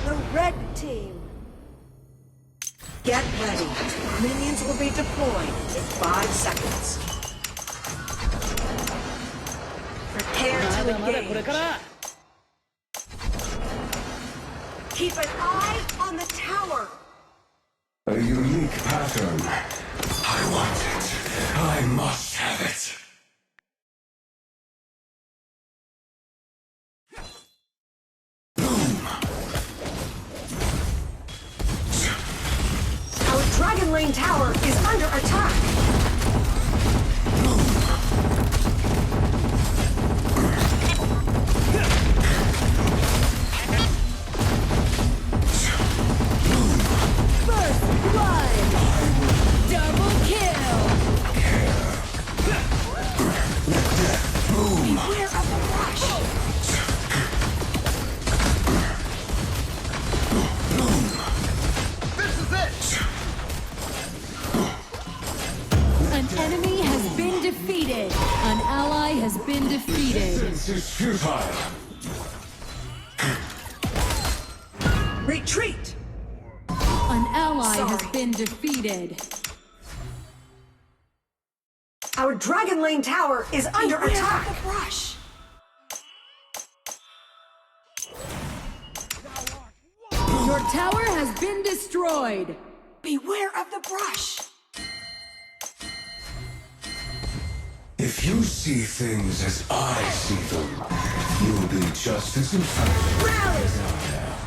the red team. Get ready. Minions will be deployed in 5 seconds. Prepare to engage. Keep an eye on the tower. A unique pattern. I want it. I must have it. Boom! Our Dragon Lane tower is under attack. This is futile. Retreat! An ally has been defeated. Our Dragon Lane tower is under attack. The brush. Your tower has been destroyed. Beware of the brush. If you see things as I see them, you'll be just as infected Rally! as I am.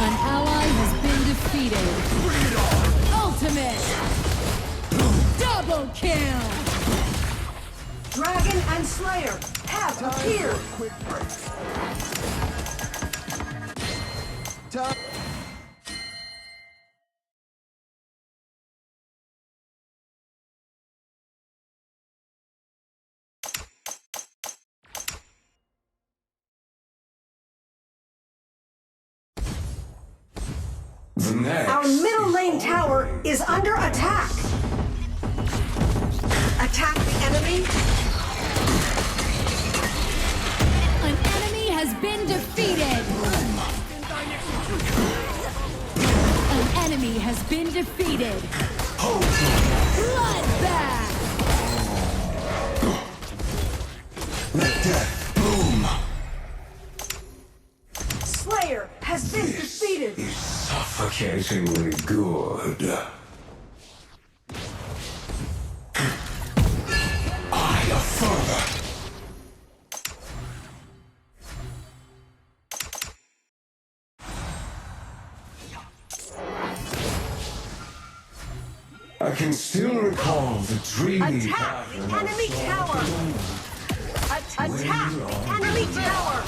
An ally has been defeated. Ultimate! Double kill! Dragon and Slayer have appeared. Quick break. Top. Our middle lane tower is under attack. Attack the enemy. An enemy has been defeated. An enemy has been defeated. Bloodbath! Let death bloom. Slayer has been defeated. Is suffocatingly good. I affirm. I can still recall the dreamy Attack the pattern of enemy tower. Attack the enemy tower.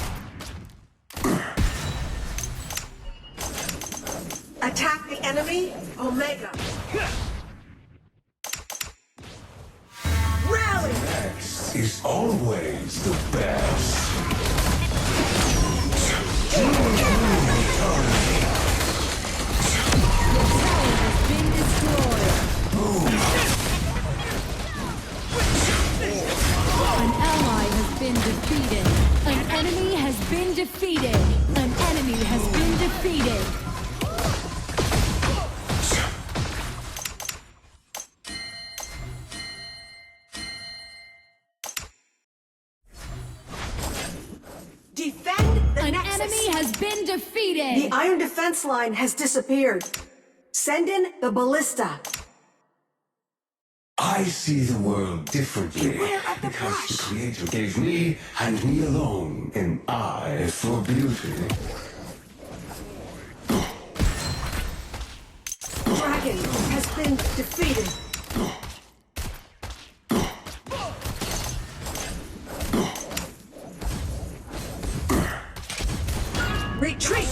Attack the enemy, Omega. Rally! X is always the best. Been destroyed. An ally has been defeated. An enemy has been defeated. An enemy has been defeated. Defend the An Nexus. enemy has been defeated. The iron defense line has disappeared. Send in the ballista. I see the world differently Beware of the because brush. the Creator gave me, and me alone, an eye for beauty. Dragon has been defeated. Retreat!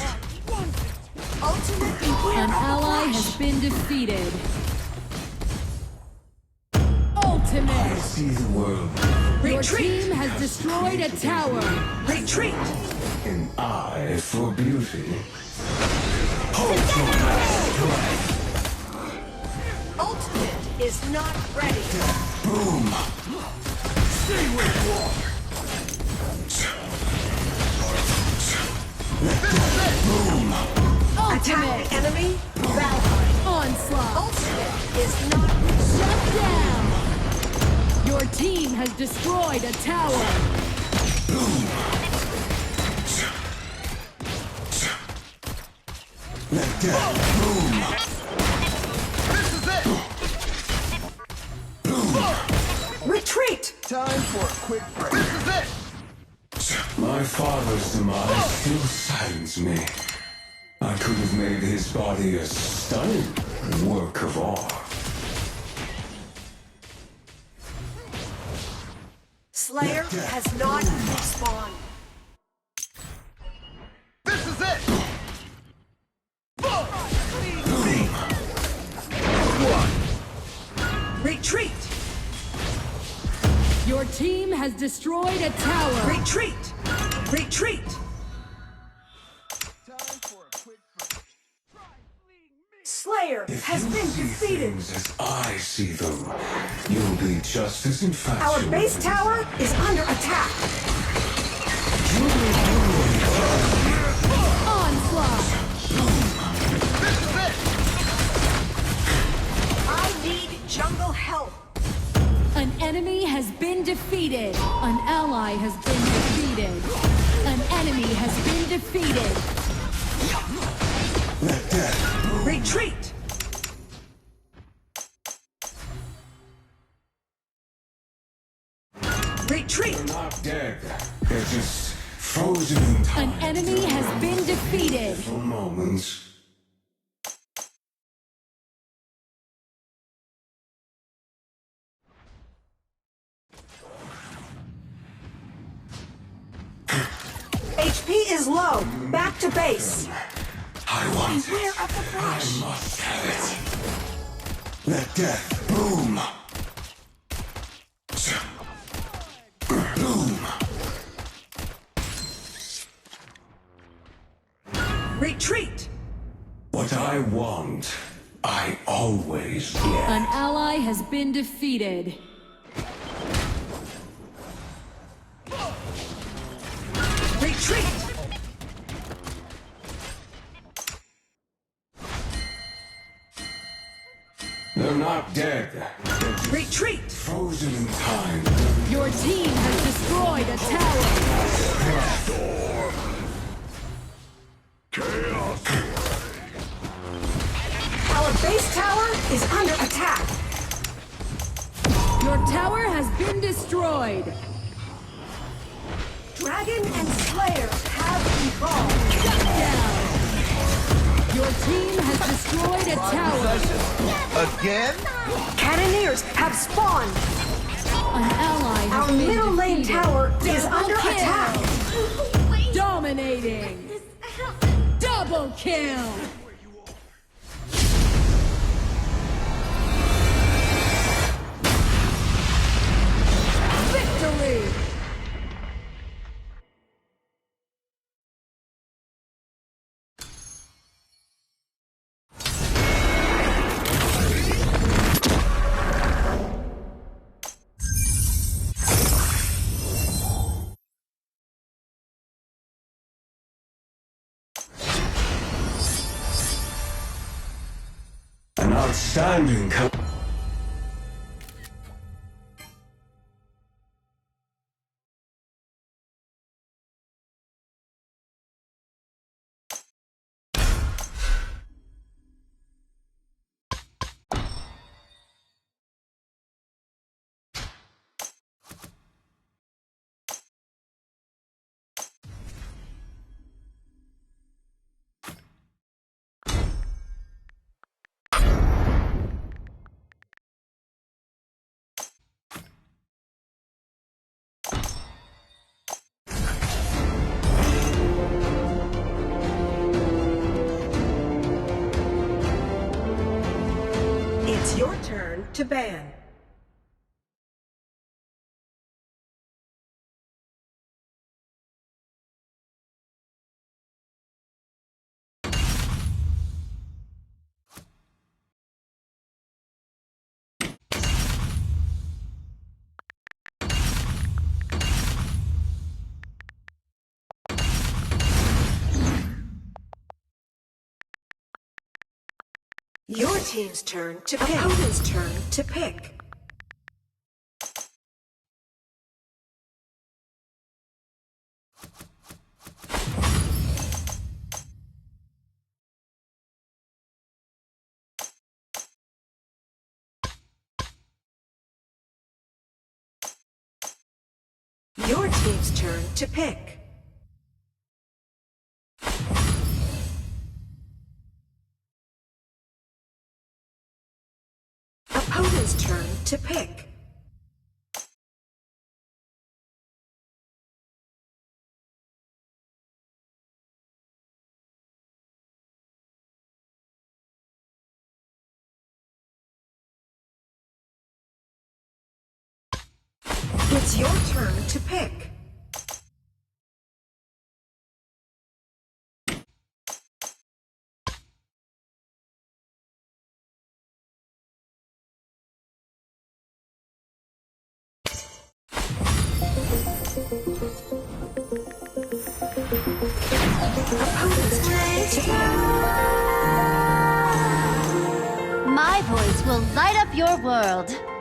Ultimate beware An of the ally brush. has been defeated. I Ultimate. see the world, Your Retreat! team has destroyed a tower. Retreat! an eye for beauty. Ultimate is not ready. Boom! Stay where you are. Attack Ultimate the enemy. Valheim. onslaught. Ultimate is not. Shut down. Your team has destroyed a tower. Let death boom. This is it! Retreat. Time for a quick break. This is it! My father's demise still saddens me. I could have made his body a stunning work of art. Slayer has not respawned. This is it! Retreat. Your team has destroyed a tower. Retreat. Retreat. Time for a quick break. Slayer If has you been see defeated. things as I see them, you'll be just as infatuated. Our base tower is under attack. Onslaught. This is it! I need jungle help. An enemy has been defeated. An ally has been defeated. An enemy has been defeated. Let death Retreat. Retreat. They're not dead. They're just frozen in time. An enemy has been defeated. For moments. HP is low. Back to base. I want Beware it. of the I brush. must have it. Let death boom. Boom. Retreat. What I want, I always get. An ally has been defeated. Retreat. They're not dead. They're just Retreat. frozen in time. Your team has destroyed a tower. Our base tower is under attack. Your tower has been destroyed. Dragon and Slayer have evolved. Shut down. Your team has destroyed a tower. Again? Cannoneers have spawned. An ally has Our been middle lane defeated. tower is Double under kill. attack. Dominating. Double kill. Victory. An outstanding It's your turn to ban. Your team's turn to pick. Opponent's turn to pick. Your team's turn to pick. Opponent's turn to pick. It's your turn to pick. Opponent's turn to pick. My voice will light up your world.